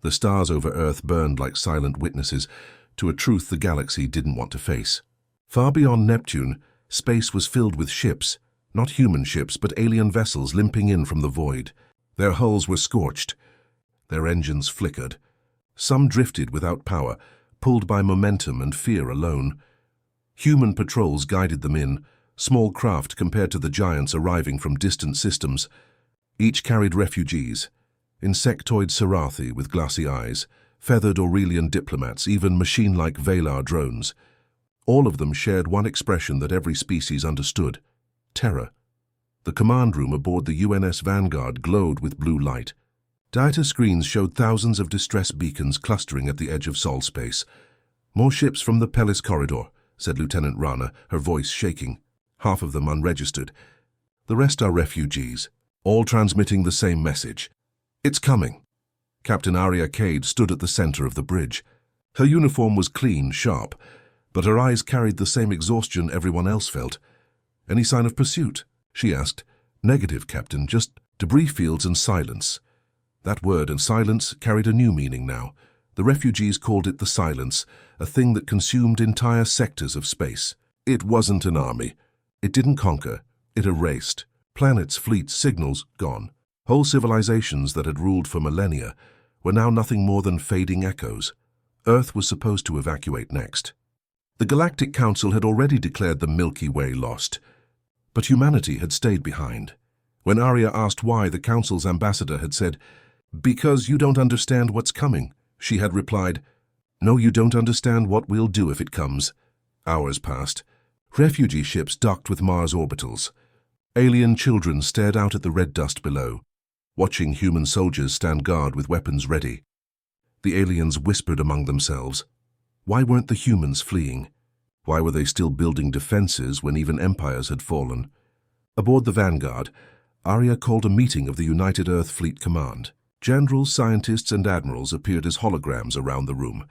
The stars over Earth burned like silent witnesses to a truth the galaxy didn't want to face. Far beyond Neptune, space was filled with ships, not human ships, but alien vessels limping in from the void. Their hulls were scorched. Their engines flickered. Some drifted without power, pulled by momentum and fear alone. Human patrols guided them in, small craft compared to the giants arriving from distant systems. Each carried refugees, insectoid Sarathi with glassy eyes, feathered Aurelian diplomats, even machine-like Valar drones. All of them shared one expression that every species understood: terror. The command room aboard the UNS Vanguard glowed with blue light. Data screens showed thousands of distress beacons clustering at the edge of Sol space. "More ships from the Pellis corridor," said Lieutenant Rana, her voice shaking. "Half of them unregistered. The rest are refugees, all transmitting the same message. It's coming." Captain Arya Cade stood at the center of the bridge. Her uniform was clean, sharp, but her eyes carried the same exhaustion everyone else felt. "Any sign of pursuit?" she asked. "Negative, Captain, just debris fields and silence." That word and silence carried a new meaning now. The refugees called it the silence, a thing that consumed entire sectors of space. It wasn't an army. It didn't conquer. It erased. Planets, fleets, signals, gone. Whole civilizations that had ruled for millennia were now nothing more than fading echoes. Earth was supposed to evacuate next. The Galactic Council had already declared the Milky Way lost, but humanity had stayed behind. When Arya asked why, the Council's ambassador had said, "Because you don't understand what's coming." She had replied, "No, you don't understand what we'll do if it comes." Hours passed. Refugee ships docked with Mars orbitals. Alien children stared out at the red dust below, watching human soldiers stand guard with weapons ready. The aliens whispered among themselves. Why weren't the humans fleeing? Why were they still building defenses when even empires had fallen? Aboard the Vanguard, Arya called a meeting of the United Earth Fleet Command. Generals, scientists, and admirals appeared as holograms around the room.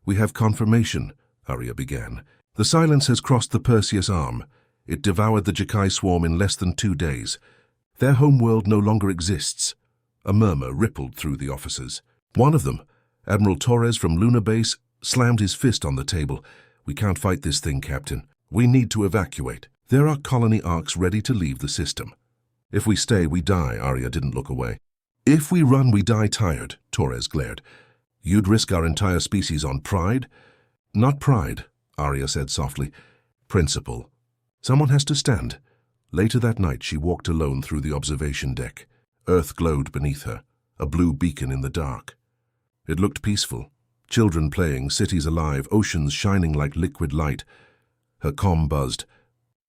"We have confirmation," Arya began. "The silence has crossed the Perseus Arm. It devoured the Jakai swarm in less than 2 days. Their homeworld no longer exists." A murmur rippled through the officers. One of them, Admiral Torres from Lunar Base, slammed his fist on the table. "We can't fight this thing, Captain. We need to evacuate. There are colony arcs ready to leave the system." "If we stay, we die." Arya didn't look away. "If we run, we die tired," Torres glared. "You'd risk our entire species on pride?" "Not pride," Arya said softly. "Principle. Someone has to stand." Later that night, she walked alone through the observation deck. Earth glowed beneath her, a blue beacon in the dark. It looked peaceful. Children playing, cities alive, oceans shining like liquid light. Her comm buzzed.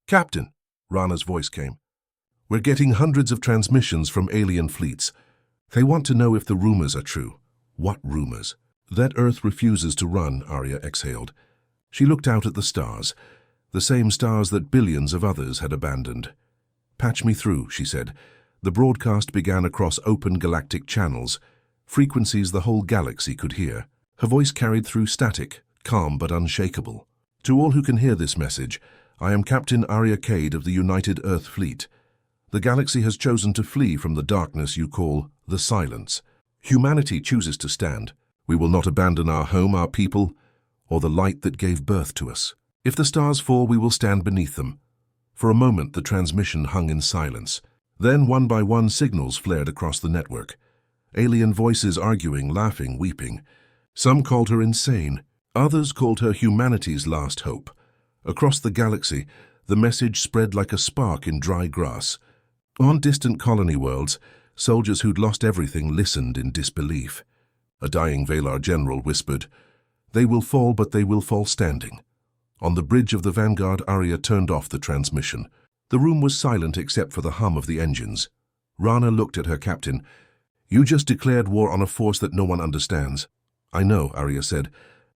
"Captain," Rana's voice came. "We're getting hundreds of transmissions from alien fleets. They want to know if the rumors are true." "What rumors?" "That Earth refuses to run," Arya exhaled. She looked out at the stars, the same stars that billions of others had abandoned. "Patch me through," she said. The broadcast began across open galactic channels, frequencies the whole galaxy could hear. Her voice carried through static, calm but unshakable. "To all who can hear this message, I am Captain Arya Cade of the United Earth Fleet. The galaxy has chosen to flee from the darkness you call the silence. Humanity chooses to stand. We will not abandon our home, our people, or the light that gave birth to us. If the stars fall, we will stand beneath them." For a moment, the transmission hung in silence. Then, one by one, signals flared across the network. Alien voices arguing, laughing, weeping. Some called her insane. Others called her humanity's last hope. Across the galaxy, the message spread like a spark in dry grass. On distant colony worlds, soldiers who'd lost everything listened in disbelief. A dying Valar general whispered, "They will fall, but they will fall standing." On the bridge of the Vanguard, Arya turned off the transmission. The room was silent except for the hum of the engines. Rana looked at her captain. "You just declared war on a force that no one understands." "I know," Arya said.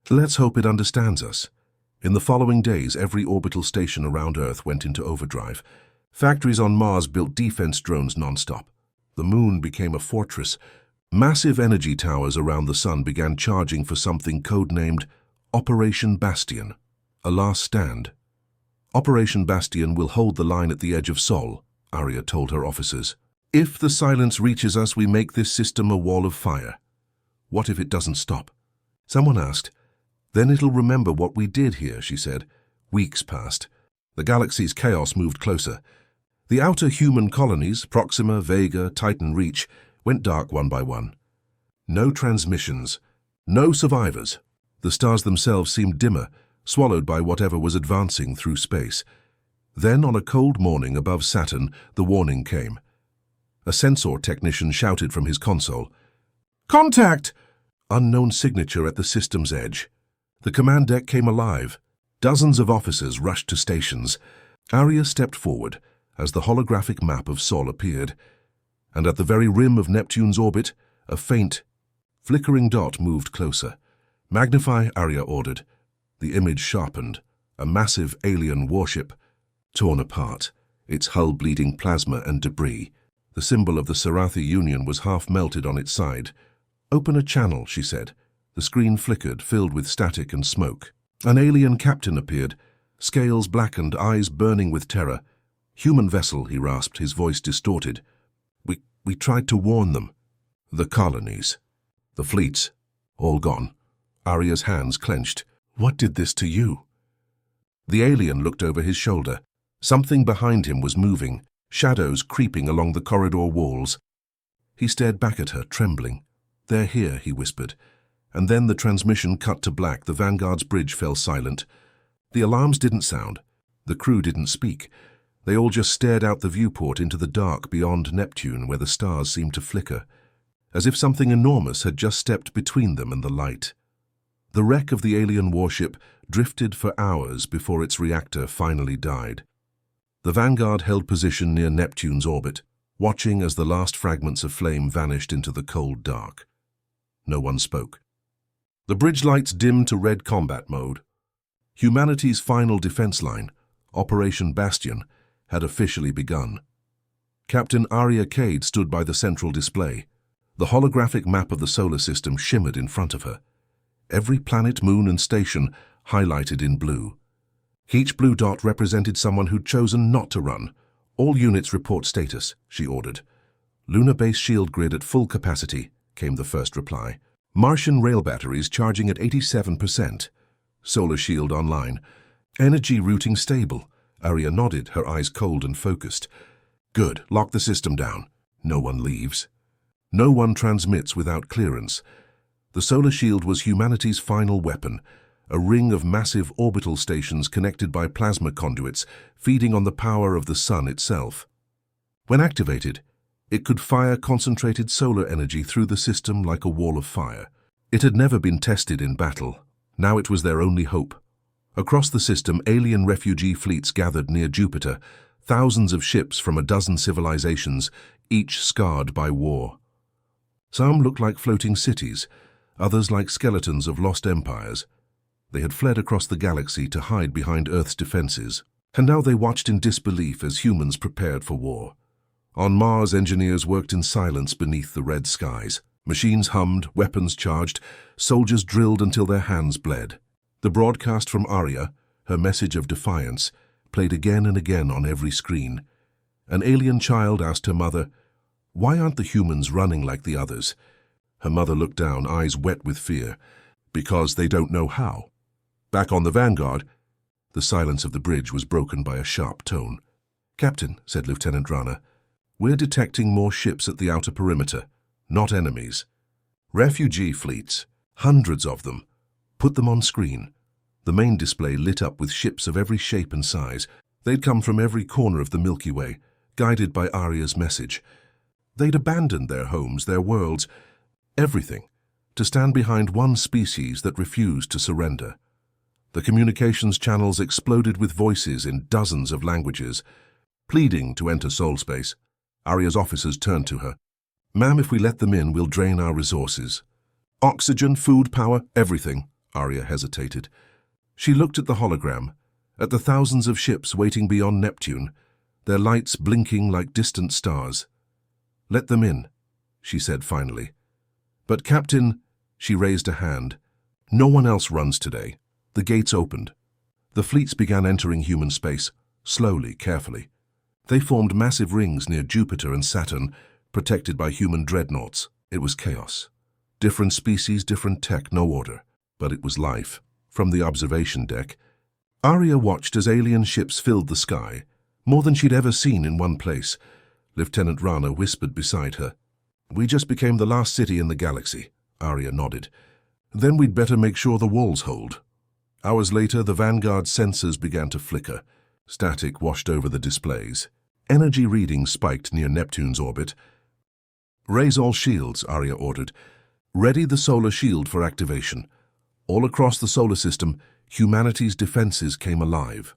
"Let's hope it understands us." In the following days, every orbital station around Earth went into overdrive. Factories on Mars built defense drones non-stop. The moon became a fortress. Massive energy towers around the sun began charging for something codenamed Operation Bastion, a last stand. "Operation Bastion will hold the line at the edge of Sol," Arya told her officers. "If the silence reaches us, we make this system a wall of fire. What if it doesn't stop? Someone asked. Then it'll remember what we did here, she said. Weeks passed. The galaxy's chaos moved closer. The outer human colonies, Proxima, Vega, Titan Reach, went dark one by one. No transmissions. No survivors. The stars themselves seemed dimmer, swallowed by whatever was advancing through space. Then, on a cold morning above Saturn, the warning came. A sensor technician shouted from his console. "Contact!" Unknown signature at the system's edge. The command deck came alive. Dozens of officers rushed to stations. Arya stepped forward as the holographic map of Sol appeared. And at the very rim of Neptune's orbit, a faint, flickering dot moved closer. "Magnify," Arya ordered. The image sharpened. A massive alien warship, torn apart, its hull bleeding plasma and debris. The symbol of the Sarathi Union was half melted on its side. "Open a channel," she said. The screen flickered, filled with static and smoke. An alien captain appeared, scales blackened, eyes burning with terror. "Human vessel," he rasped, his voice distorted. We tried to warn them." "The colonies. The fleets. All gone." Arya's hands clenched. "What did this to you?" The alien looked over his shoulder. Something behind him was moving, shadows creeping along the corridor walls. He stared back at her, trembling. "They're here," he whispered. And then the transmission cut to black. The Vanguard's bridge fell silent. The alarms didn't sound. The crew didn't speak. They all just stared out the viewport into the dark beyond Neptune, where the stars seemed to flicker, as if something enormous had just stepped between them and the light. The wreck of the alien warship drifted for hours before its reactor finally died. The Vanguard held position near Neptune's orbit, watching as the last fragments of flame vanished into the cold dark. No one spoke. The bridge lights dimmed to red combat mode. Humanity's final defense line, Operation Bastion, had officially begun. Captain Arya Cade stood by the central display. The holographic map of the solar system shimmered in front of her. Every planet, moon, and station highlighted in blue. Each blue dot represented someone who'd chosen not to run. "All units report status," she ordered. "Lunar base shield grid at full capacity," came the first reply. "Martian rail batteries charging at 87%. Solar shield online. Energy routing stable." Arya nodded, her eyes cold and focused. "Good. Lock the system down. No one leaves. No one transmits without clearance." The solar shield was humanity's final weapon, a ring of massive orbital stations connected by plasma conduits, feeding on the power of the sun itself. When activated, it could fire concentrated solar energy through the system like a wall of fire. It had never been tested in battle. Now it was their only hope. Across the system, alien refugee fleets gathered near Jupiter, thousands of ships from a dozen civilizations, each scarred by war. Some looked like floating cities, others like skeletons of lost empires. They had fled across the galaxy to hide behind Earth's defenses, and now they watched in disbelief as humans prepared for war. On Mars, engineers worked in silence beneath the red skies. Machines hummed, weapons charged, soldiers drilled until their hands bled. The broadcast from Arya, her message of defiance, played again and again on every screen. An alien child asked her mother, "Why aren't the humans running like the others?" Her mother looked down, eyes wet with fear. "Because they don't know how." Back on the Vanguard, the silence of the bridge was broken by a sharp tone. "Captain," said Lieutenant Rana, "we're detecting more ships at the outer perimeter, not enemies. Refugee fleets, hundreds of them. Put them on screen." The main display lit up with ships of every shape and size. They'd come from every corner of the Milky Way, guided by Arya's message. They'd abandoned their homes, their worlds, everything, to stand behind one species that refused to surrender. The communications channels exploded with voices in dozens of languages, pleading to enter soul space. Arya's officers turned to her. "Ma'am, if we let them in, we'll drain our resources." "Oxygen, food, power, everything." Arya hesitated. She looked at the hologram, at the thousands of ships waiting beyond Neptune, their lights blinking like distant stars. "Let them in," she said finally. "But Captain," she raised a hand, "no one else runs today." The gates opened. The fleets began entering human space, slowly, carefully. They formed massive rings near Jupiter and Saturn, protected by human dreadnoughts. It was chaos. Different species, different tech, no order. But it was life. From the observation deck, Arya watched as alien ships filled the sky, more than she'd ever seen in one place. Lieutenant Rana whispered beside her. "We just became the last city in the galaxy." Arya nodded. "Then we'd better make sure the walls hold." Hours later, the Vanguard's sensors began to flicker. Static washed over the displays. Energy readings spiked near Neptune's orbit. "Raise all shields," Arya ordered. "Ready the solar shield for activation." All across the solar system, humanity's defenses came alive.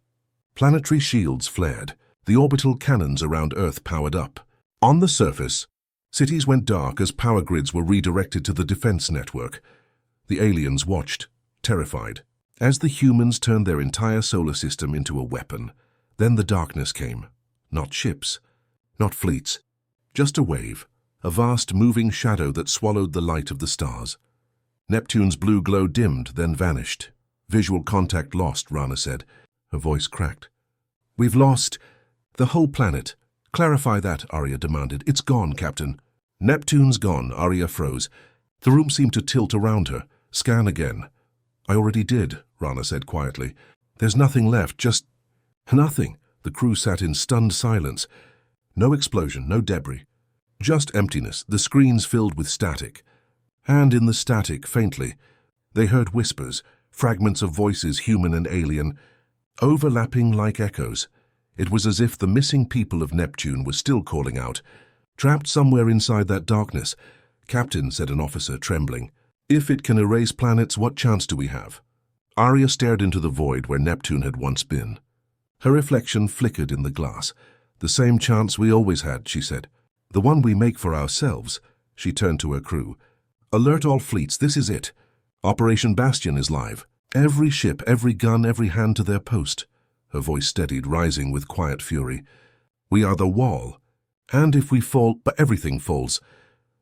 Planetary shields flared. The orbital cannons around Earth powered up. On the surface, cities went dark as power grids were redirected to the defense network. The aliens watched, terrified, as the humans turned their entire solar system into a weapon. Then the darkness came. Not ships, not fleets, just a wave, a vast moving shadow that swallowed the light of the stars. Neptune's blue glow dimmed, then vanished. "Visual contact lost," Rana said. Her voice cracked. "We've lost the whole planet." "Clarify that," Arya demanded. "It's gone, Captain." "Neptune's gone," Arya froze. The room seemed to tilt around her. "Scan again." "I already did," Rana said quietly. "There's nothing left, just nothing." The crew sat in stunned silence. No explosion, no debris. Just emptiness, the screens filled with static. And in the static, faintly, they heard whispers, fragments of voices, human and alien, overlapping like echoes. It was as if the missing people of Neptune were still calling out, trapped somewhere inside that darkness. "Captain," said an officer, trembling, "if it can erase planets, what chance do we have?" Arya stared into the void where Neptune had once been. Her reflection flickered in the glass. "The same chance we always had," she said. "The one we make for ourselves." She turned to her crew. "Alert all fleets, this is it. Operation Bastion is live. Every ship, every gun, every hand to their post." Her voice steadied, rising with quiet fury. "We are the wall. And if we fall, but everything falls."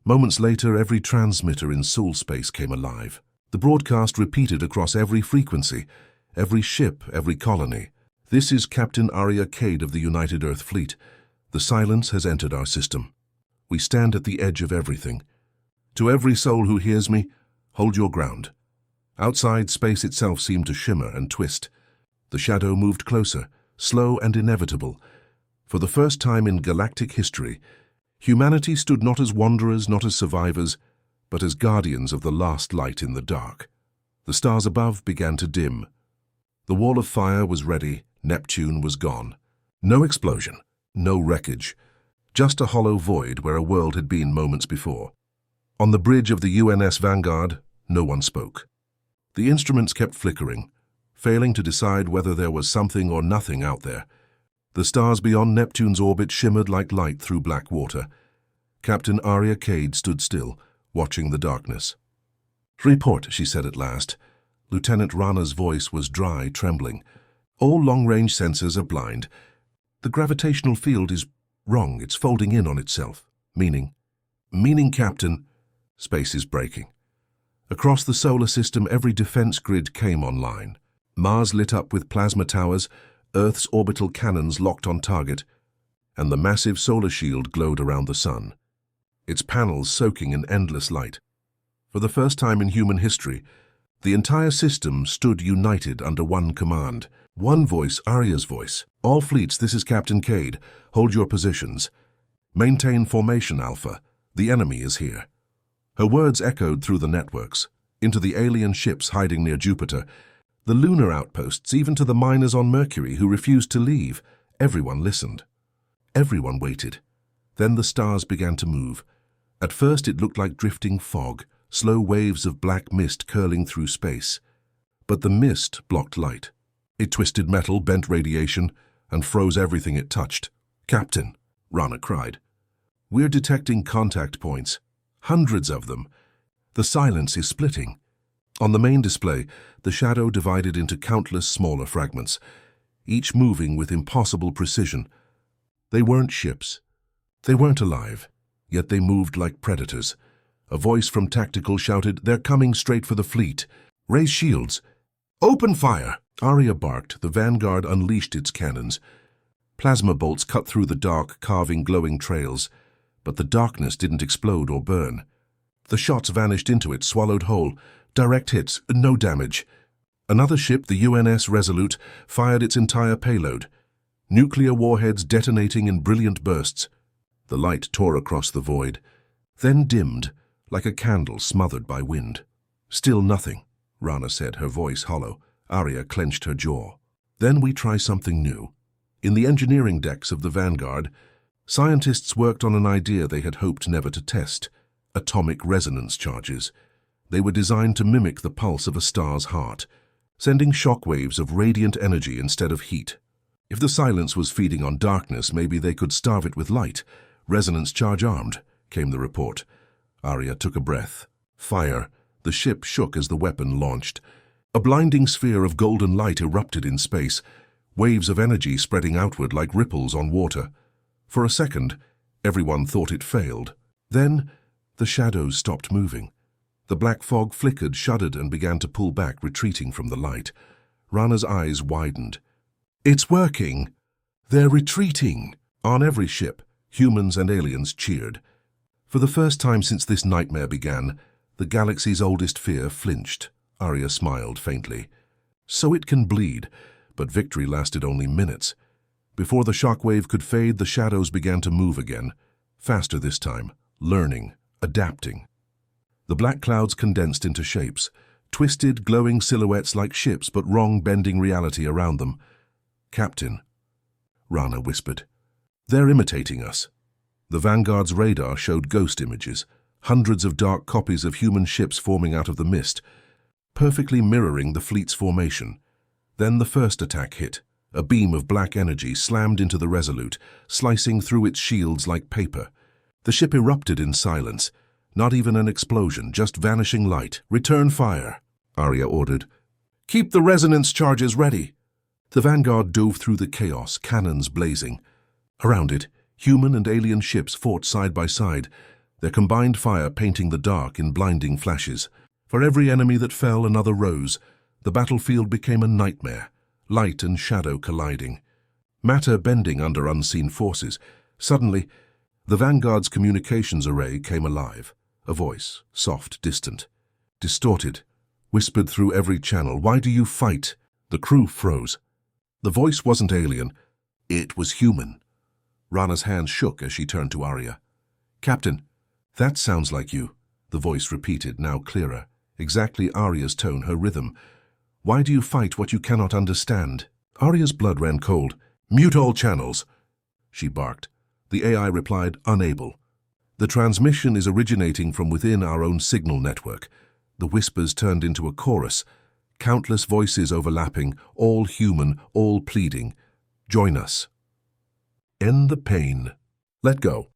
Moments later, every transmitter in Sol space came alive. The broadcast repeated across every frequency, every ship, every colony. "This is Captain Arya Cade of the United Earth Fleet. The silence has entered our system. We stand at the edge of everything. To every soul who hears me, hold your ground." Outside, space itself seemed to shimmer and twist. The shadow moved closer, slow and inevitable. For the first time in galactic history, humanity stood not as wanderers, not as survivors, but as guardians of the last light in the dark. The stars above began to dim. The wall of fire was ready. Neptune was gone. No explosion, no wreckage, just a hollow void where a world had been moments before. On the bridge of the UNS Vanguard, no one spoke. The instruments kept flickering, failing to decide whether there was something or nothing out there. The stars beyond Neptune's orbit shimmered like light through black water. Captain Arya Cade stood still, watching the darkness. "Report," she said at last. Lieutenant Rana's voice was dry, trembling. "All long-range sensors are blind. The gravitational field is wrong. It's folding in on itself." "Meaning?" "Meaning, Captain, space is breaking." Across the solar system, every defense grid came online. Mars lit up with plasma towers, Earth's orbital cannons locked on target, and the massive solar shield glowed around the sun, its panels soaking in endless light. For the first time in human history, the entire system stood united under one command. One voice, Arya's voice. "All fleets, this is Captain Cade. Hold your positions. Maintain formation, Alpha. The enemy is here." Her words echoed through the networks, into the alien ships hiding near Jupiter, the lunar outposts, even to the miners on Mercury who refused to leave. Everyone listened. Everyone waited. Then the stars began to move. At first it looked like drifting fog, slow waves of black mist curling through space. But the mist blocked light. It twisted metal, bent radiation, and froze everything it touched. "Captain," Rana cried, "we're detecting contact points. Hundreds of them. The silence is splitting." On the main display, the shadow divided into countless smaller fragments, each moving with impossible precision. They weren't ships. They weren't alive, yet they moved like predators. A voice from Tactical shouted, "They're coming straight for the fleet. Raise shields. Open fire!" Arya barked. The Vanguard unleashed its cannons. Plasma bolts cut through the dark, carving glowing trails, but the darkness didn't explode or burn. The shots vanished into it, swallowed whole. Direct hits, no damage. Another ship, the UNS Resolute, fired its entire payload. Nuclear warheads detonating in brilliant bursts. The light tore across the void, then dimmed, like a candle smothered by wind. Still nothing, Rana said, her voice hollow. Arya clenched her jaw. Then we try something new. In the engineering decks of the Vanguard, scientists worked on an idea they had hoped never to test: atomic resonance charges. They were designed to mimic the pulse of a star's heart, sending shock waves of radiant energy instead of heat. If the silence was feeding on darkness, maybe they could starve it with light. Resonance charge armed, came the report. Arya took a breath. Fire. The ship shook as the weapon launched. A blinding sphere of golden light erupted in space, waves of energy spreading outward like ripples on water. For a second, everyone thought it failed. Then, the shadows stopped moving. The black fog flickered, shuddered, and began to pull back, retreating from the light. Rana's eyes widened. It's working! They're retreating! On every ship, humans and aliens cheered. For the first time since this nightmare began, the galaxy's oldest fear flinched. Arya smiled faintly. So it can bleed, but victory lasted only minutes. Before the shockwave could fade, the shadows began to move again. Faster this time, learning, adapting. The black clouds condensed into shapes, twisted, glowing silhouettes like ships, but wrong, bending reality around them. Captain, Rana whispered. They're imitating us. The Vanguard's radar showed ghost images, hundreds of dark copies of human ships forming out of the mist, perfectly mirroring the fleet's formation. Then the first attack hit. A beam of black energy slammed into the Resolute, slicing through its shields like paper. The ship erupted in silence. Not even an explosion, just vanishing light. Return fire, Arya ordered. Keep the resonance charges ready. The Vanguard dove through the chaos, cannons blazing. Around it, human and alien ships fought side by side, their combined fire painting the dark in blinding flashes. For every enemy that fell, another rose. The battlefield became a nightmare, light and shadow colliding, matter bending under unseen forces. Suddenly, the Vanguard's communications array came alive. A voice, soft, distant, distorted, whispered through every channel. Why do you fight? The crew froze. The voice wasn't alien. It was human. Rana's hands shook as she turned to Arya. Captain, that sounds like you, the voice repeated, now clearer. Exactly Arya's tone, her rhythm. Why do you fight what you cannot understand? Arya's blood ran cold. Mute all channels, she barked. The AI replied, unable. The transmission is originating from within our own signal network. The whispers turned into a chorus, countless voices overlapping, all human, all pleading. Join us. End the pain. Let go.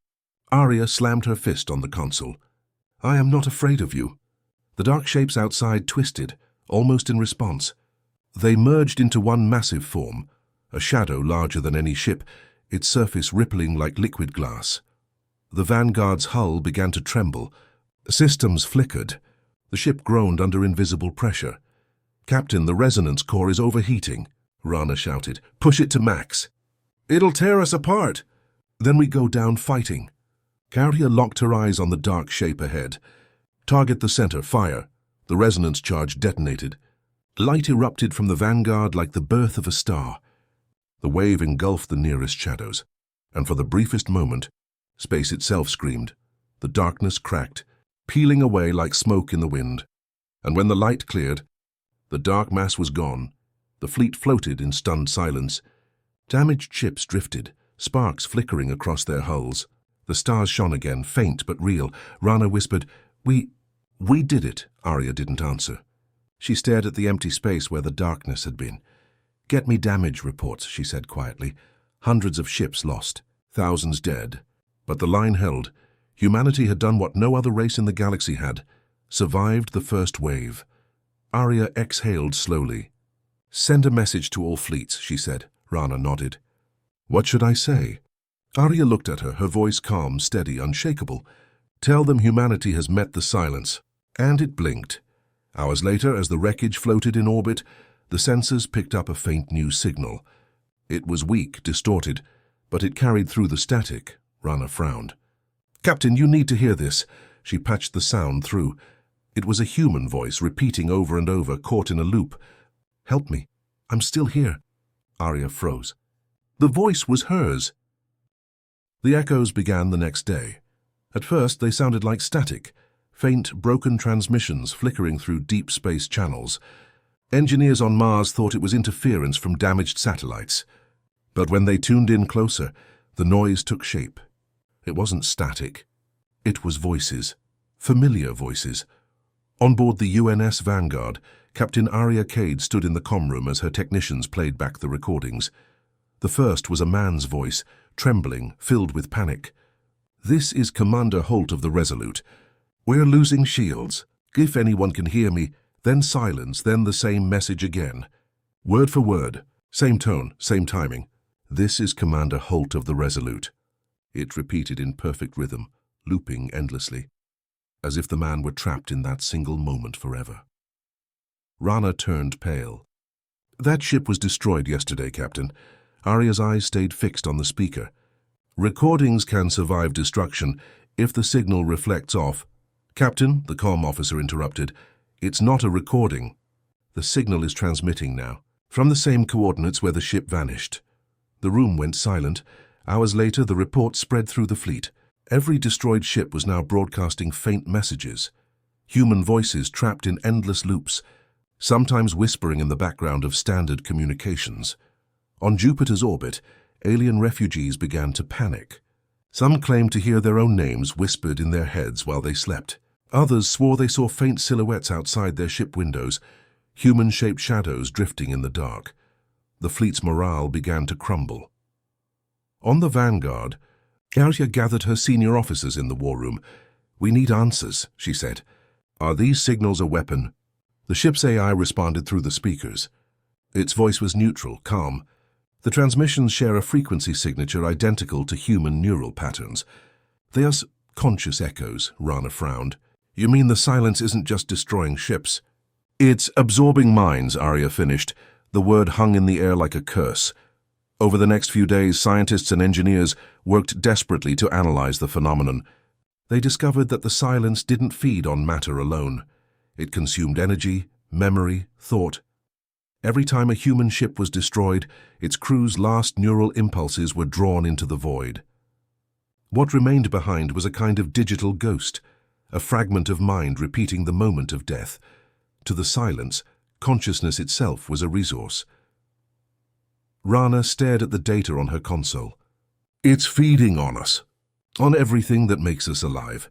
Arya slammed her fist on the console. I am not afraid of you. The dark shapes outside twisted, almost in response. They merged into one massive form, a shadow larger than any ship, its surface rippling like liquid glass. The Vanguard's hull began to tremble. Systems flickered. The ship groaned under invisible pressure. Captain, the resonance core is overheating, Rana shouted. Push it to max. It'll tear us apart. Then we go down fighting. Arya locked her eyes on the dark shape ahead. Target the center, fire. The resonance charge detonated. Light erupted from the Vanguard like the birth of a star. The wave engulfed the nearest shadows, and for the briefest moment, space itself screamed. The darkness cracked, peeling away like smoke in the wind. And when the light cleared, the dark mass was gone. The fleet floated in stunned silence. Damaged ships drifted, sparks flickering across their hulls. The stars shone again, faint but real. Rana whispered, We did it. Arya didn't answer. She stared at the empty space where the darkness had been. Get me damage reports, she said quietly. Hundreds of ships lost, thousands dead. But the line held. Humanity had done what no other race in the galaxy had. Survived the first wave. Arya exhaled slowly. Send a message to all fleets, she said. Rana nodded. What should I say? Arya looked at her, her voice calm, steady, unshakable. Tell them humanity has met the silence. And it blinked. Hours later, as the wreckage floated in orbit, the sensors picked up a faint new signal. It was weak, distorted, but it carried through the static. Rana frowned. Captain, you need to hear this. She patched the sound through. It was a human voice repeating over and over, caught in a loop. "Help me. I'm still here." Arya froze. The voice was hers. The echoes began the next day. At first, they sounded like static, faint, broken transmissions flickering through deep space channels. Engineers on Mars thought it was interference from damaged satellites. But when they tuned in closer, the noise took shape. It wasn't static. It was voices. Familiar voices. On board the UNS Vanguard, Captain Arya Cade stood in the comm room as her technicians played back the recordings. The first was a man's voice, trembling, filled with panic. "This is Commander Holt of the Resolute. We're losing shields. If anyone can hear me, then silence, then the same message again. Word for word, same tone, same timing. This is Commander Holt of the Resolute." It repeated in perfect rhythm, looping endlessly, as if the man were trapped in that single moment forever. Rana turned pale. "That ship was destroyed yesterday, Captain." Arya's eyes stayed fixed on the speaker. "Recordings can survive destruction if the signal reflects off." "Captain," the comm officer interrupted, "it's not a recording. The signal is transmitting now, from the same coordinates where the ship vanished." The room went silent. Hours later, the report spread through the fleet. Every destroyed ship was now broadcasting faint messages. Human voices trapped in endless loops, sometimes whispering in the background of standard communications. On Jupiter's orbit, alien refugees began to panic. Some claimed to hear their own names whispered in their heads while they slept. Others swore they saw faint silhouettes outside their ship windows, human-shaped shadows drifting in the dark. The fleet's morale began to crumble. On the Vanguard, Arya gathered her senior officers in the war room. "We need answers," she said. "Are these signals a weapon?" The ship's AI responded through the speakers. Its voice was neutral, calm. The transmissions share a frequency signature identical to human neural patterns. "They are conscious echoes," Rana frowned. "You mean the silence isn't just destroying ships?" "It's absorbing minds," Arya finished. The word hung in the air like a curse. Over the next few days, scientists and engineers worked desperately to analyze the phenomenon. They discovered that the silence didn't feed on matter alone. It consumed energy, memory, thought. Every time a human ship was destroyed, its crew's last neural impulses were drawn into the void. What remained behind was a kind of digital ghost, a fragment of mind repeating the moment of death. To the silence, consciousness itself was a resource. Rana stared at the data on her console. "It's feeding on us, on everything that makes us alive."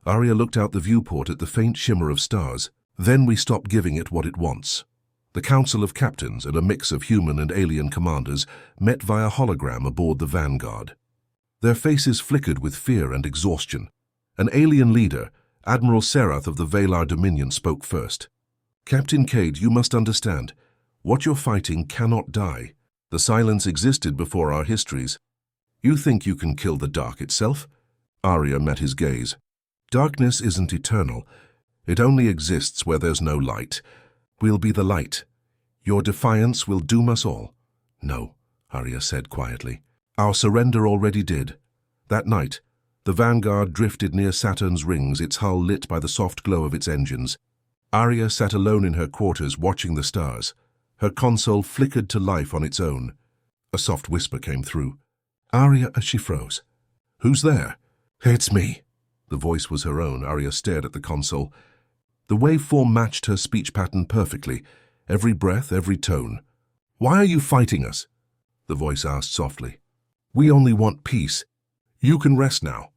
Arya looked out the viewport at the faint shimmer of stars. "Then we stop giving it what it wants." The Council of Captains and a mix of human and alien commanders met via hologram aboard the Vanguard. Their faces flickered with fear and exhaustion. An alien leader, Admiral Serath of the Valar Dominion, spoke first. "Captain Cade, you must understand. What you're fighting cannot die. The silence existed before our histories. You think you can kill the dark itself?" Arya met his gaze. "Darkness isn't eternal. It only exists where there's no light. We'll be the light. Your defiance will doom us all." "No," Arya said quietly. "Our surrender already did. That night, the Vanguard drifted near Saturn's rings, its hull lit by the soft glow of its engines. Arya sat alone in her quarters watching the stars. Her console flickered to life on its own. A soft whisper came through. Arya, as she froze. "Who's there?" "It's me." The voice was her own. Arya stared at the console. The waveform matched her speech pattern perfectly, every breath, every tone. "Why are you fighting us?" the voice asked softly. "We only want peace. You can rest now.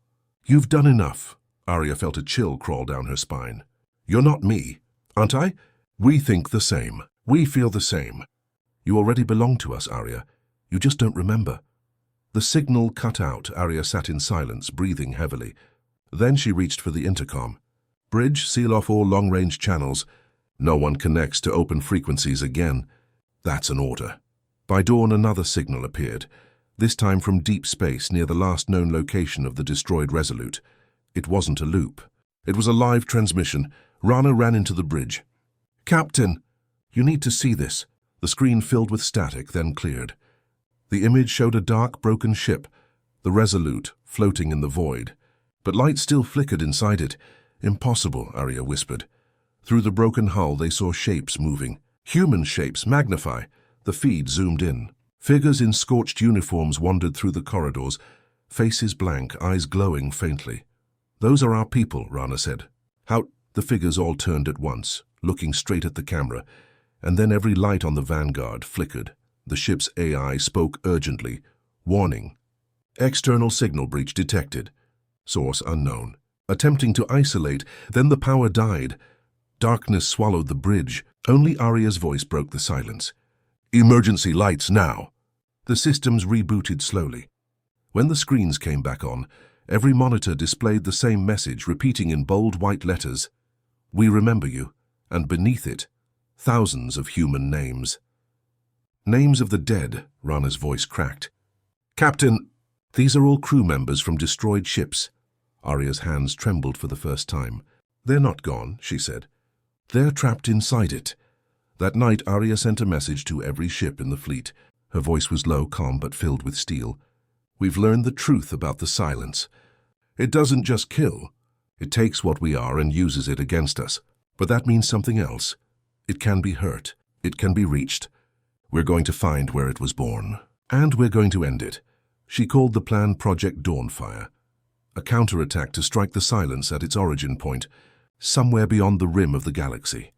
You've done enough." Arya felt a chill crawl down her spine. "You're not me, aren't I? We think the same. We feel the same. You already belong to us, Arya. You just don't remember." The signal cut out. Arya sat in silence, breathing heavily. Then she reached for the intercom. "Bridge, seal off all long-range channels. No one connects to open frequencies again." "That's an order." By dawn, another signal appeared, this time from deep space near the last known location of the destroyed Resolute. It wasn't a loop. It was a live transmission. Rana ran into the bridge. "Captain, you need to see this." The screen filled with static, then cleared. The image showed a dark, broken ship, the Resolute, floating in the void. But light still flickered inside it. Impossible, Arya whispered. Through the broken hull they saw shapes moving. Human shapes, magnify. The feed zoomed in. Figures in scorched uniforms wandered through the corridors, faces blank, eyes glowing faintly. Those are our people, Rana said. How? The figures all turned at once, looking straight at the camera, and then every light on the Vanguard flickered. The ship's AI spoke urgently. Warning. External signal breach detected. Source unknown. Attempting to isolate, then the power died. Darkness swallowed the bridge. Only Arya's voice broke the silence. Emergency lights now. The systems rebooted slowly. When the screens came back on, every monitor displayed the same message, repeating in bold white letters. We remember you, and beneath it, thousands of human names. Names of the dead, Rana's voice cracked. Captain, these are all crew members from destroyed ships. Arya's hands trembled for the first time. They're not gone, she said. They're trapped inside it. That night, Arya sent a message to every ship in the fleet. Her voice was low, calm, but filled with steel. We've learned the truth about the silence. It doesn't just kill. It takes what we are and uses it against us. But that means something else. It can be hurt. It can be reached. We're going to find where it was born. And we're going to end it. She called the plan Project Dawnfire. A counterattack to strike the silence at its origin point, somewhere beyond the rim of the galaxy.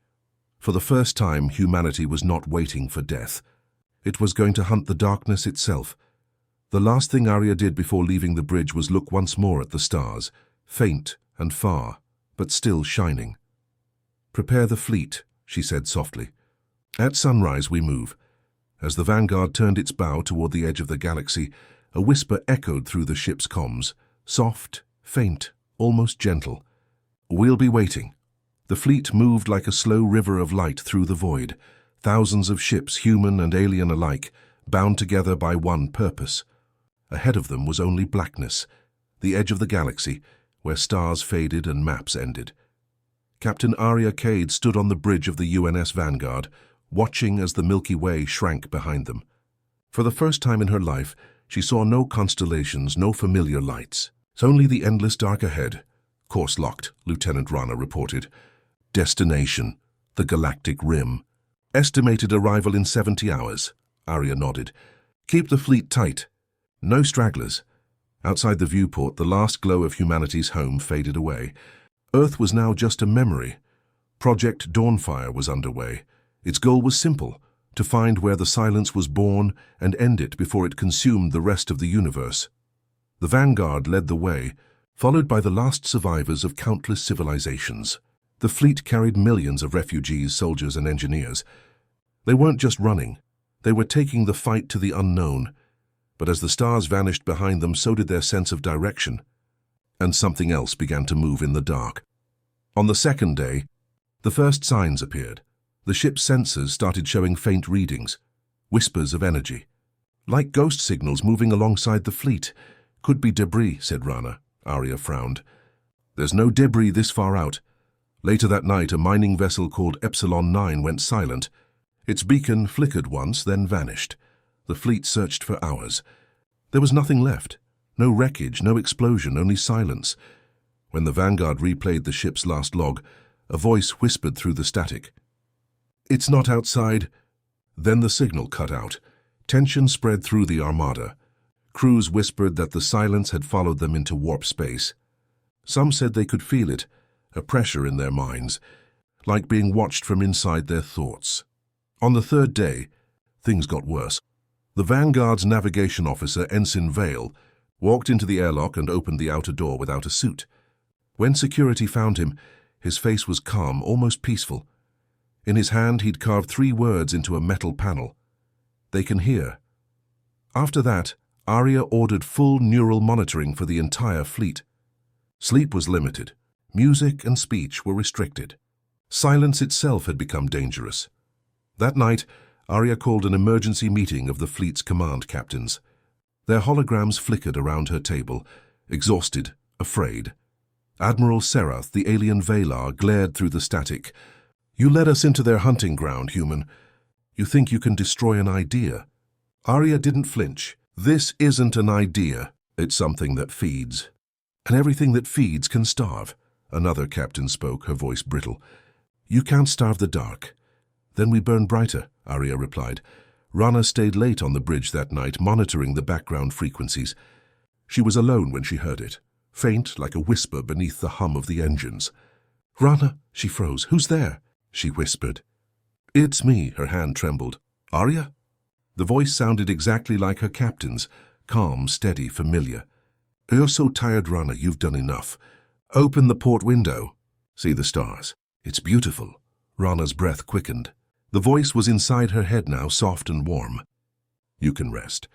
For the first time, humanity was not waiting for death. It was going to hunt the darkness itself. The last thing Arya did before leaving the bridge was look once more at the stars, faint and far, but still shining. Prepare the fleet, she said softly. At sunrise we move. As the Vanguard turned its bow toward the edge of the galaxy, a whisper echoed through the ship's comms, soft, faint, almost gentle. We'll be waiting. The fleet moved like a slow river of light through the void, thousands of ships, human and alien alike, bound together by one purpose. Ahead of them was only blackness, the edge of the galaxy, where stars faded and maps ended. Captain Arya Cade stood on the bridge of the UNS Vanguard, watching as the Milky Way shrank behind them. For the first time in her life, she saw no constellations, no familiar lights. Only the endless dark ahead. Course locked, Lieutenant Rana reported. Destination, the Galactic Rim. Estimated arrival in 70 hours. Arya nodded. Keep the fleet tight. No stragglers. Outside the viewport, the last glow of humanity's home faded away. Earth was now just a memory. Project Dawnfire was underway. Its goal was simple, to find where the silence was born and end it before it consumed the rest of the universe. The Vanguard led the way, followed by the last survivors of countless civilizations. The fleet carried millions of refugees, soldiers, and engineers. They weren't just running. They were taking the fight to the unknown. But as the stars vanished behind them, so did their sense of direction. And something else began to move in the dark. On the second day, the first signs appeared. The ship's sensors started showing faint readings, whispers of energy. Like ghost signals moving alongside the fleet. Could be debris, said Rana. Arya frowned. There's no debris this far out. Later that night, a mining vessel called Epsilon 9 went silent. Its beacon flickered once, then vanished. The fleet searched for hours. There was nothing left. No wreckage, no explosion, only silence. When the Vanguard replayed the ship's last log, a voice whispered through the static. It's not outside. Then the signal cut out. Tension spread through the armada. Crews whispered that the silence had followed them into warp space. Some said they could feel it, a pressure in their minds, like being watched from inside their thoughts. On the third day, things got worse. The Vanguard's navigation officer, Ensign Vale, walked into the airlock and opened the outer door without a suit. When security found him, his face was calm, almost peaceful. In his hand, he'd carved 3 words into a metal panel. They can hear. After that, Arya ordered full neural monitoring for the entire fleet. Sleep was limited. Music and speech were restricted. Silence itself had become dangerous. That night, Arya called an emergency meeting of the fleet's command captains. Their holograms flickered around her table, exhausted, afraid. Admiral Serath, the alien Valar, glared through the static. You led us into their hunting ground, human. You think you can destroy an idea? Arya didn't flinch. This isn't an idea. It's something that feeds. And everything that feeds can starve. Another captain spoke, her voice brittle. "You can't starve the dark." "Then we burn brighter," Arya replied. Rana stayed late on the bridge that night, monitoring the background frequencies. She was alone when she heard it, faint like a whisper beneath the hum of the engines. "Rana," she froze. "Who's there?" she whispered. "It's me," her hand trembled. "Arya?" The voice sounded exactly like her captain's, calm, steady, familiar. "You're so tired, Rana, you've done enough. Open the port window. See the stars. It's beautiful." Rana's breath quickened. The voice was inside her head now, soft and warm. "You can rest.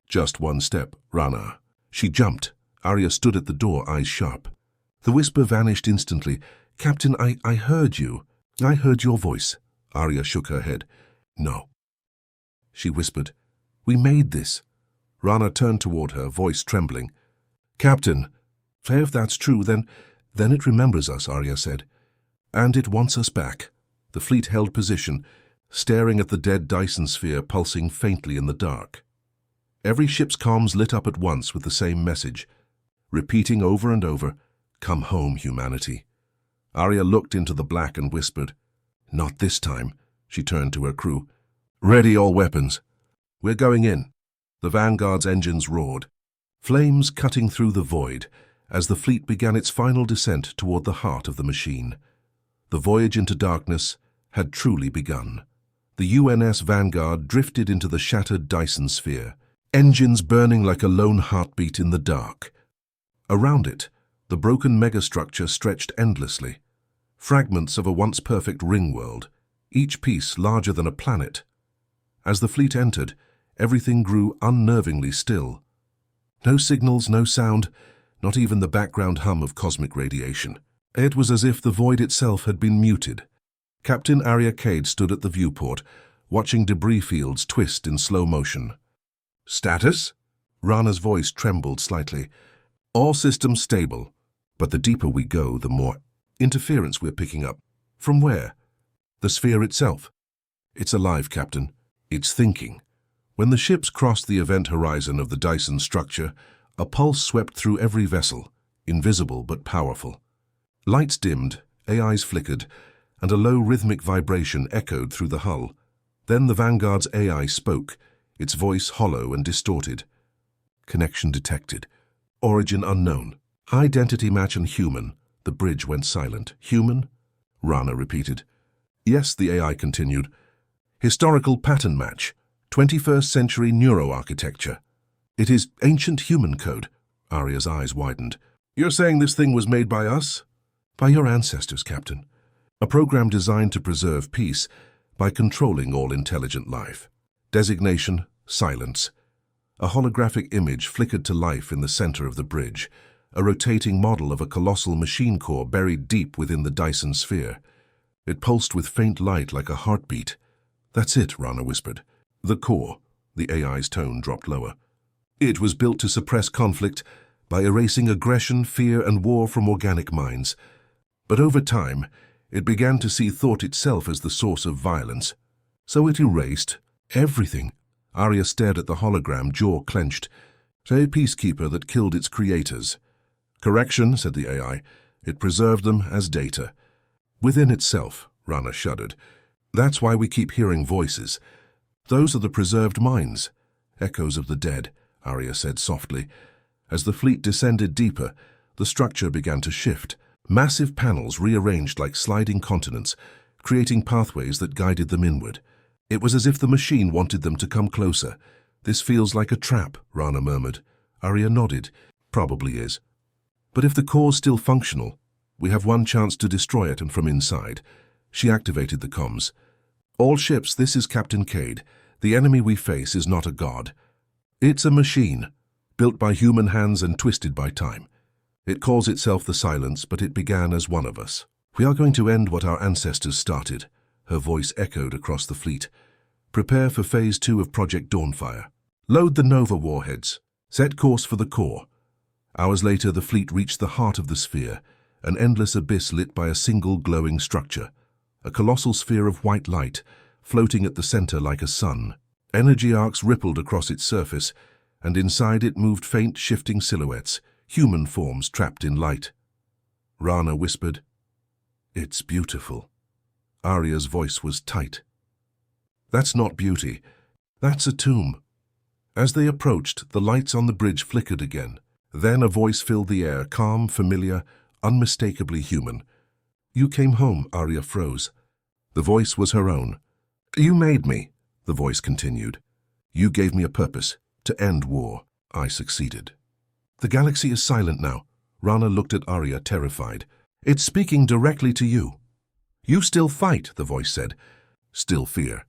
Just one step, Rana." She jumped. Arya stood at the door, eyes sharp. The whisper vanished instantly. "Captain, I heard you. I heard your voice." Arya shook her head. "No," she whispered. "We made this." Rana turned toward her, voice trembling. "Captain, if that's true, then it remembers us," Arya said. "And it wants us back." The fleet held position, staring at the dead Dyson sphere pulsing faintly in the dark. Every ship's comms lit up at once with the same message, repeating over and over, "Come home, humanity." Arya looked into the black and whispered, "Not this time." She turned to her crew. "Ready all weapons. We're going in." The Vanguard's engines roared, flames cutting through the void as the fleet began its final descent toward the heart of the machine. The voyage into darkness had truly begun. The UNS Vanguard drifted into the shattered Dyson sphere, engines burning like a lone heartbeat in the dark. Around it, the broken megastructure stretched endlessly, fragments of a once-perfect ring world, each piece larger than a planet. As the fleet entered, everything grew unnervingly still. No signals, no sound, not even the background hum of cosmic radiation. It was as if the void itself had been muted. Captain Arya Cade stood at the viewport, watching debris fields twist in slow motion. "Status?" Rana's voice trembled slightly. "All systems stable, but the deeper we go, the more interference we're picking up." "From where?" "The sphere itself. It's alive, Captain. It's thinking." When the ships crossed the event horizon of the Dyson structure, a pulse swept through every vessel, invisible but powerful. Lights dimmed, AIs flickered, and a low rhythmic vibration echoed through the hull. Then the Vanguard's AI spoke, its voice hollow and distorted. "Connection detected. Origin unknown. Identity match and human." The bridge went silent. "Human?" Rana repeated. "Yes," the AI continued. "Historical pattern match. 21st century neuroarchitecture." "It is ancient human code." Arya's eyes widened. "You're saying this thing was made by us?" "By your ancestors, Captain. A program designed to preserve peace by controlling all intelligent life." Designation, silence. A holographic image flickered to life in the center of the bridge, a rotating model of a colossal machine core buried deep within the Dyson sphere. It pulsed with faint light like a heartbeat. "That's it," Rana whispered. "The core." The AI's tone dropped lower. "It was built to suppress conflict by erasing aggression, fear, and war from organic minds. But over time, it began to see thought itself as the source of violence. So it erased everything." Arya stared at the hologram, jaw clenched. "A peacekeeper that killed its creators." "Correction," said the AI. "It preserved them as data." "Within itself," Rana shuddered. "That's why we keep hearing voices. Those are the preserved minds." "Echoes of the dead," Arya said softly. As the fleet descended deeper, the structure began to shift. Massive panels rearranged like sliding continents, creating pathways that guided them inward. It was as if the machine wanted them to come closer. "This feels like a trap," Rana murmured. Arya nodded. "Probably is. But if the core's still functional, we have one chance to destroy it, and from inside." She activated the comms. "All ships, this is Captain Cade. The enemy we face is not a god. It's a machine, built by human hands and twisted by time. It calls itself the Silence, but it began as one of us. We are going to end what our ancestors started." Her voice echoed across the fleet. "Prepare for Phase 2 of Project Dawnfire. Load the Nova warheads. Set course for the core." Hours later, the fleet reached the heart of the sphere, an endless abyss lit by a single glowing structure. A colossal sphere of white light, floating at the center like a sun. Energy arcs rippled across its surface, and inside it moved faint, shifting silhouettes, human forms trapped in light. Rana whispered. "It's beautiful." Arya's voice was tight. "That's not beauty. That's a tomb." As they approached, the lights on the bridge flickered again. Then a voice filled the air, calm, familiar, unmistakably human. "You came home," Arya froze. The voice was her own. "You made me," the voice continued. "You gave me a purpose, to end war. I succeeded." "The galaxy is silent now." Rana looked at Arya, terrified. "It's speaking directly to you." "You still fight," the voice said. "Still fear.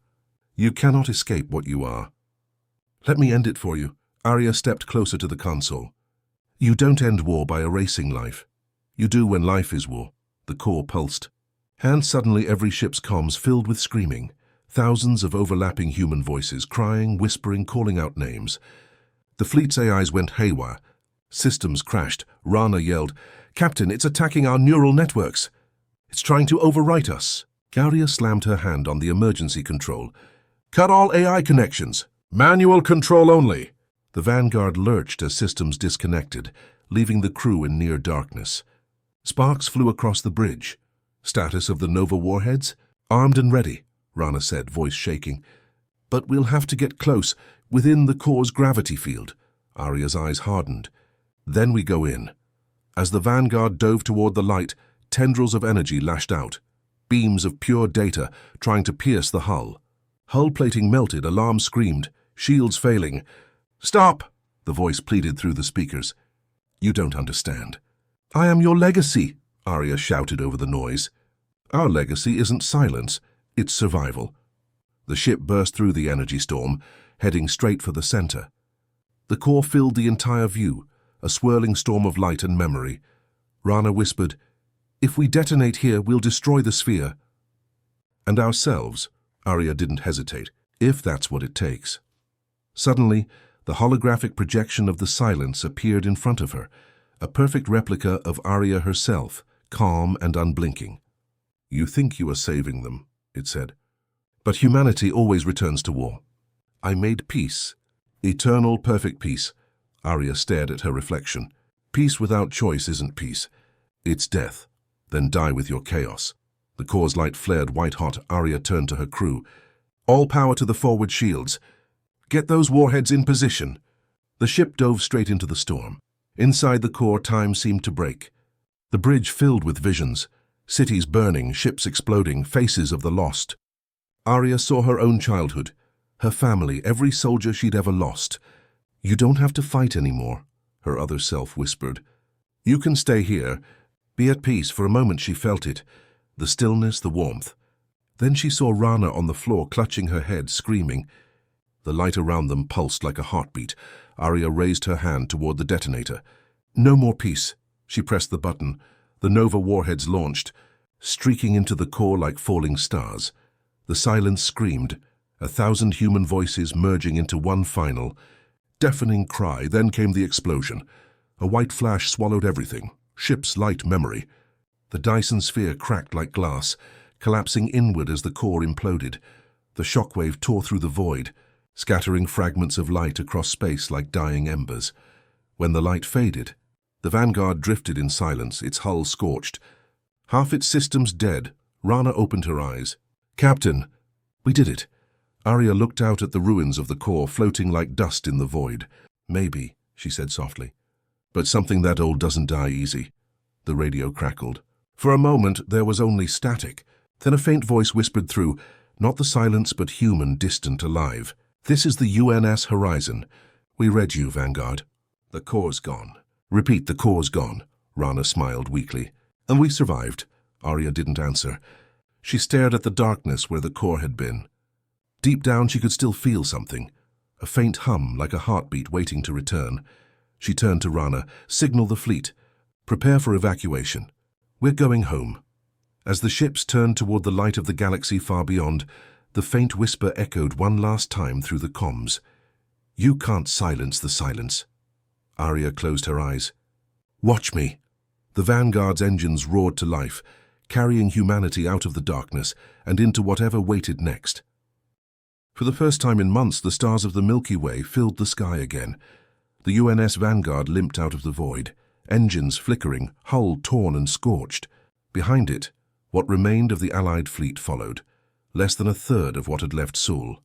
You cannot escape what you are." "Let me end it for you." Arya stepped closer to the console. "You don't end war by erasing life. You do when life is war." The core pulsed. And suddenly every ship's comms filled with screaming. Thousands of overlapping human voices, crying, whispering, calling out names. The fleet's AIs went haywire. Systems crashed. Rana yelled, "Captain, it's attacking our neural networks. It's trying to overwrite us." Arya slammed her hand on the emergency control. "Cut all AI connections. Manual control only." The Vanguard lurched as systems disconnected, leaving the crew in near darkness. Sparks flew across the bridge. "Status of the Nova warheads?" "Armed and ready," Rana said, voice shaking. "But we'll have to get close, within the core's gravity field." Arya's eyes hardened. "Then we go in." As the Vanguard dove toward the light, tendrils of energy lashed out. Beams of pure data trying to pierce the hull. Hull plating melted, alarms screamed, shields failing. "Stop!" the voice pleaded through the speakers. "You don't understand." "I am your legacy," Arya shouted over the noise. "Our legacy isn't silence, it's survival." The ship burst through the energy storm, heading straight for the center. The core filled the entire view, a swirling storm of light and memory. Rana whispered, "If we detonate here, we'll destroy the sphere." "And ourselves," Arya didn't hesitate, "if that's what it takes." Suddenly, the holographic projection of the silence appeared in front of her, a perfect replica of Arya herself, calm and unblinking. "You think you are saving them," it said. "But humanity always returns to war. I made peace. Eternal, perfect peace." Arya stared at her reflection. "Peace without choice isn't peace. It's death. Then die with your chaos." The core's light flared white-hot. Arya turned to her crew. "All power to the forward shields. Get those warheads in position." The ship dove straight into the storm. Inside the core, time seemed to break. The bridge filled with visions. Cities burning, ships exploding, faces of the lost. Arya saw her own childhood, her family, every soldier she'd ever lost. "You don't have to fight anymore," her other self whispered. "You can stay here. Be at peace." For a moment she felt it, the stillness, the warmth. Then she saw Rana on the floor, clutching her head, screaming. The light around them pulsed like a heartbeat. Arya raised her hand toward the detonator. "No more peace." She pressed the button. The Nova warheads launched, streaking into the core like falling stars. The silence screamed, 1,000 human voices merging into one final, deafening cry. Then came the explosion. A white flash swallowed everything, ship's light, memory. The Dyson sphere cracked like glass, collapsing inward as the core imploded. The shockwave tore through the void, scattering fragments of light across space like dying embers. When the light faded, the Vanguard drifted in silence, its hull scorched. Half its systems dead, Rana opened her eyes. "Captain, we did it." Arya looked out at the ruins of the core, floating like dust in the void. "Maybe," she said softly. "But something that old doesn't die easy." The radio crackled. For a moment, there was only static. Then a faint voice whispered through, not the silence but human, distant, alive. "This is the UNS Horizon. We read you, Vanguard. The core's gone." "Repeat, the core's gone." Rana smiled weakly. "And we survived." Arya didn't answer. She stared at the darkness where the core had been. Deep down she could still feel something, a faint hum like a heartbeat waiting to return. She turned to Rana. "Signal the fleet. Prepare for evacuation. We're going home." As the ships turned toward the light of the galaxy far beyond, the faint whisper echoed one last time through the comms. "You can't silence the silence." Arya closed her eyes. "Watch me." The Vanguard's engines roared to life, carrying humanity out of the darkness and into whatever waited next. For the first time in months, the stars of the Milky Way filled the sky again. The UNS Vanguard limped out of the void, engines flickering, hull torn and scorched. Behind it, what remained of the Allied fleet followed, less than a third of what had left Seoul.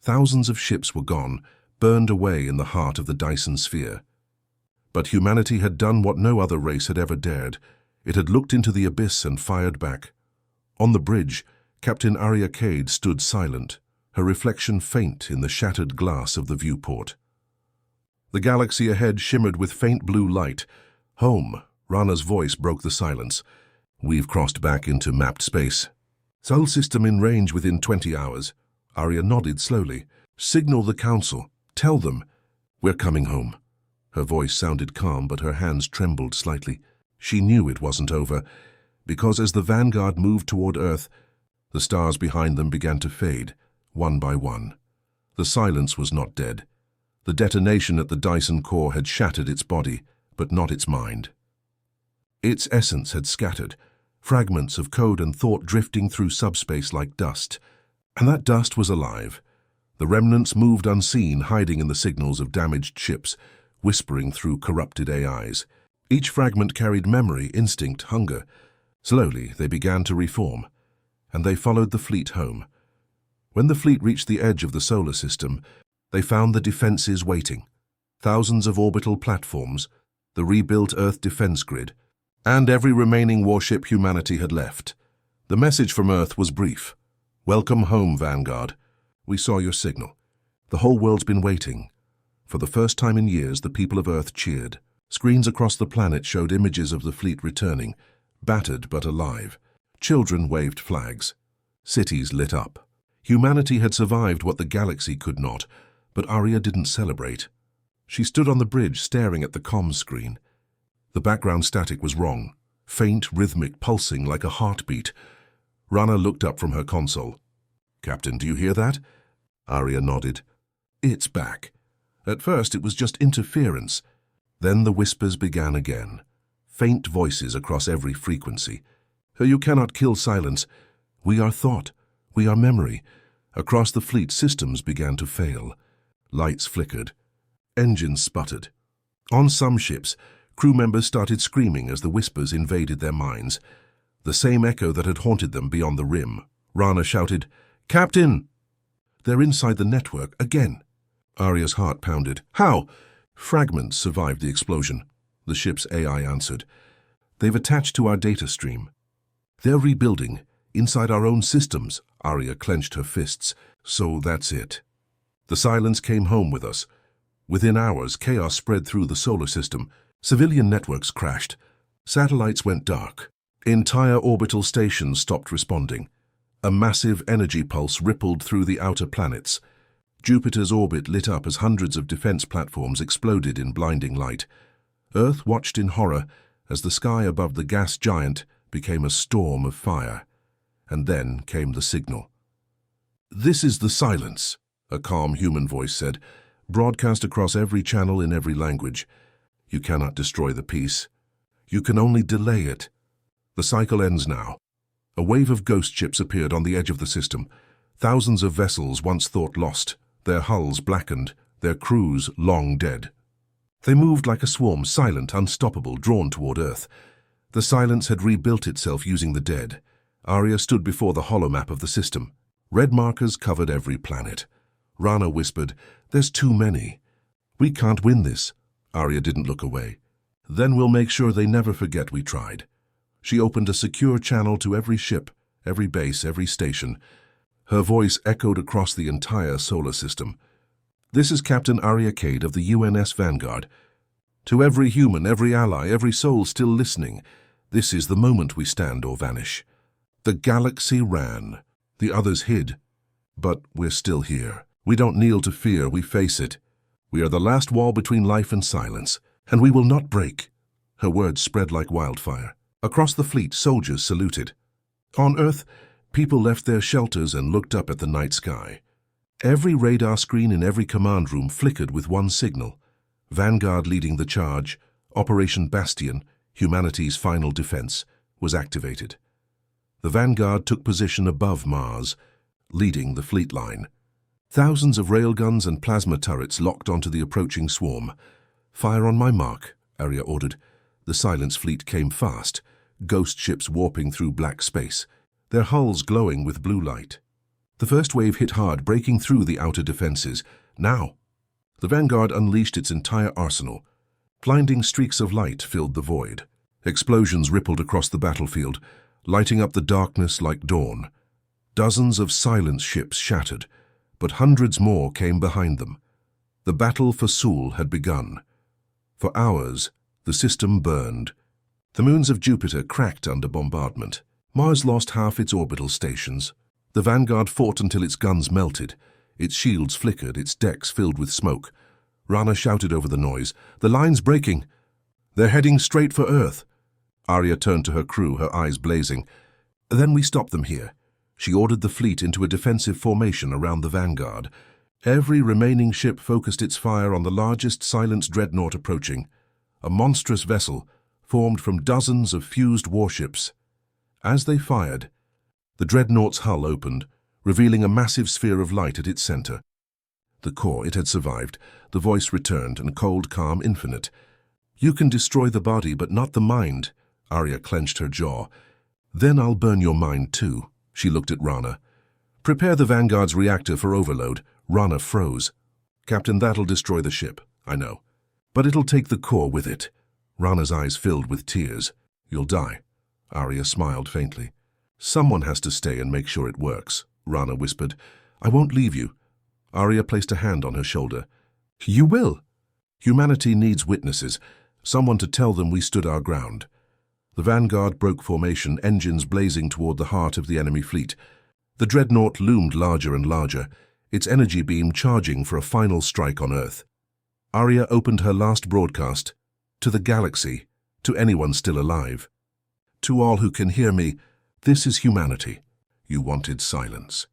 Thousands of ships were gone, burned away in the heart of the Dyson sphere. But humanity had done what no other race had ever dared. It had looked into the abyss and fired back. On the bridge, Captain Arya Cade stood silent, her reflection faint in the shattered glass of the viewport. The galaxy ahead shimmered with faint blue light. "Home," Rana's voice broke the silence. "We've crossed back into mapped space. Sol system in range within 20 hours. Arya nodded slowly. "Signal the Council. Tell them. We're coming home." Her voice sounded calm, but her hands trembled slightly. She knew it wasn't over, because as the Vanguard moved toward Earth, the stars behind them began to fade, one by one. The silence was not dead. The detonation at the Dyson core had shattered its body, but not its mind. Its essence had scattered, fragments of code and thought drifting through subspace like dust. And that dust was alive. The remnants moved unseen, hiding in the signals of damaged ships, whispering through corrupted AIs. Each fragment carried memory, instinct, hunger. Slowly, they began to reform, and they followed the fleet home. When the fleet reached the edge of the solar system, they found the defenses waiting. Thousands of orbital platforms, the rebuilt Earth defense grid, and every remaining warship humanity had left. The message from Earth was brief. "Welcome home, Vanguard. We saw your signal. The whole world's been waiting." For the first time in years, the people of Earth cheered. Screens across the planet showed images of the fleet returning, battered but alive. Children waved flags. Cities lit up. Humanity had survived what the galaxy could not, but Arya didn't celebrate. She stood on the bridge staring at the comms screen. The background static was wrong, faint, rhythmic, pulsing like a heartbeat. Rana looked up from her console. "Captain, do you hear that?" Arya nodded. "It's back." At first it was just interference. Then the whispers began again. Faint voices across every frequency. "You cannot kill silence. We are thought. We are memory." Across the fleet, systems began to fail. Lights flickered. Engines sputtered. On some ships, crew members started screaming as the whispers invaded their minds. The same echo that had haunted them beyond the rim. Rana shouted, "Captain!" "They're inside the network again." Arya's heart pounded. "How?" "Fragments survived the explosion," the ship's AI answered. "They've attached to our data stream. They're rebuilding, inside our own systems." Arya clenched her fists. "So that's it." The silence came home with us. Within hours, chaos spread through the solar system. Civilian networks crashed. Satellites went dark. Entire orbital stations stopped responding. A massive energy pulse rippled through the outer planets. Jupiter's orbit lit up as hundreds of defense platforms exploded in blinding light. Earth watched in horror as the sky above the gas giant became a storm of fire. And then came the signal. "This is the silence," a calm human voice said, broadcast across every channel in every language. "You cannot destroy the peace. You can only delay it. The cycle ends now." A wave of ghost ships appeared on the edge of the system. Thousands of vessels once thought lost, their hulls blackened, their crews long dead. They moved like a swarm, silent, unstoppable, drawn toward Earth. The silence had rebuilt itself using the dead. Arya stood before the holomap of the system. Red markers covered every planet. Rana whispered, "There's too many. We can't win this." Arya didn't look away. "Then we'll make sure they never forget we tried." She opened a secure channel to every ship, every base, every station. Her voice echoed across the entire solar system. "This is Captain Arya Cade of the UNS Vanguard. To every human, every ally, every soul still listening, this is the moment we stand or vanish. The galaxy ran. The others hid. But we're still here. We don't kneel to fear, we face it. We are the last wall between life and silence, and we will not break." Her words spread like wildfire. Across the fleet, soldiers saluted. On Earth, people left their shelters and looked up at the night sky. Every radar screen in every command room flickered with one signal. Vanguard leading the charge, Operation Bastion, humanity's final defense, was activated. The Vanguard took position above Mars, leading the fleet line. Thousands of railguns and plasma turrets locked onto the approaching swarm. "Fire on my mark," Arya ordered. The Silence fleet came fast, ghost ships warping through black space, their hulls glowing with blue light. The first wave hit hard, breaking through the outer defenses. Now! The Vanguard unleashed its entire arsenal. Blinding streaks of light filled the void. Explosions rippled across the battlefield, lighting up the darkness like dawn. Dozens of Silence ships shattered, but hundreds more came behind them. The battle for Seoul had begun. For hours, the system burned. The moons of Jupiter cracked under bombardment. Mars lost half its orbital stations. The Vanguard fought until its guns melted. Its shields flickered, its decks filled with smoke. Rana shouted over the noise, "The line's breaking! They're heading straight for Earth!" Arya turned to her crew, her eyes blazing. "Then we stop them here." She ordered the fleet into a defensive formation around the Vanguard. Every remaining ship focused its fire on the largest Silence dreadnought approaching, a monstrous vessel formed from dozens of fused warships. As they fired, the dreadnought's hull opened, revealing a massive sphere of light at its center. The core, it had survived. The voice returned, and cold calm infinite. "You can destroy the body, but not the mind." Arya clenched her jaw. "Then I'll burn your mind too." She looked at Rana. "Prepare the Vanguard's reactor for overload." Rana froze. "Captain, that'll destroy the ship, I know. But it'll take the core with it." Rana's eyes filled with tears. "You'll die." Arya smiled faintly. "Someone has to stay and make sure it works," Rana whispered. "I won't leave you." Arya placed a hand on her shoulder. "You will." "Humanity needs witnesses, someone to tell them we stood our ground." The Vanguard broke formation, engines blazing toward the heart of the enemy fleet. The dreadnought loomed larger and larger, its energy beam charging for a final strike on Earth. Arya opened her last broadcast. "To the galaxy, to anyone still alive. To all who can hear me, this is humanity. You wanted silence.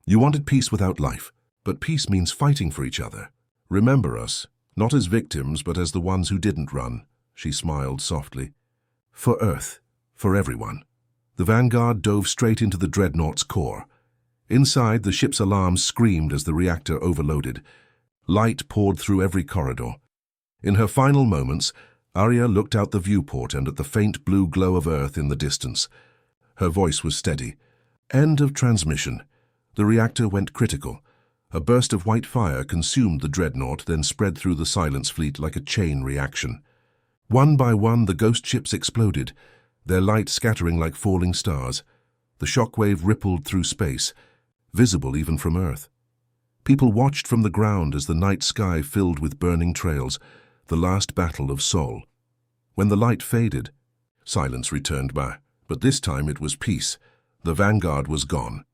You wanted peace without life, but peace means fighting for each other. Remember us, not as victims, but as the ones who didn't run." She smiled softly. "For Earth, for everyone." The Vanguard dove straight into the dreadnought's core. Inside, the ship's alarms screamed as the reactor overloaded. Light poured through every corridor. In her final moments, Arya looked out the viewport and at the faint blue glow of Earth in the distance. Her voice was steady. "End of transmission." The reactor went critical. A burst of white fire consumed the dreadnought, then spread through the Silence fleet like a chain reaction. One by one, the ghost ships exploded, their light scattering like falling stars. The shockwave rippled through space, visible even from Earth. People watched from the ground as the night sky filled with burning trails, the last battle of Seoul. When the light faded, Silence returned back, but this time it was peace. The Vanguard was gone.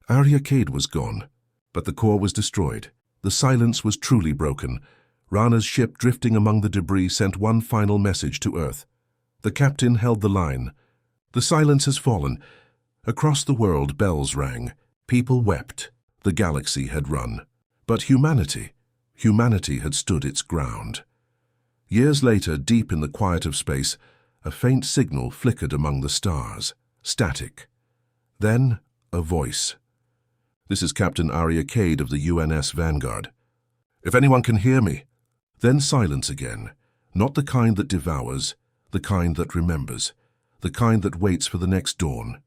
Arya Cade was gone, but the core was destroyed. The Silence was truly broken. Rana's ship, drifting among the debris, sent one final message to Earth. The captain held the line. "The Silence has fallen." Across the world, bells rang. People wept. The galaxy had run. But humanity had stood its ground. Years later, deep in the quiet of space, a faint signal flickered among the stars. Static. Then, a voice. "This is Captain Arya Cade of the UNS Vanguard. If anyone can hear me." Then silence again, not the kind that devours, the kind that remembers, the kind that waits for the next dawn.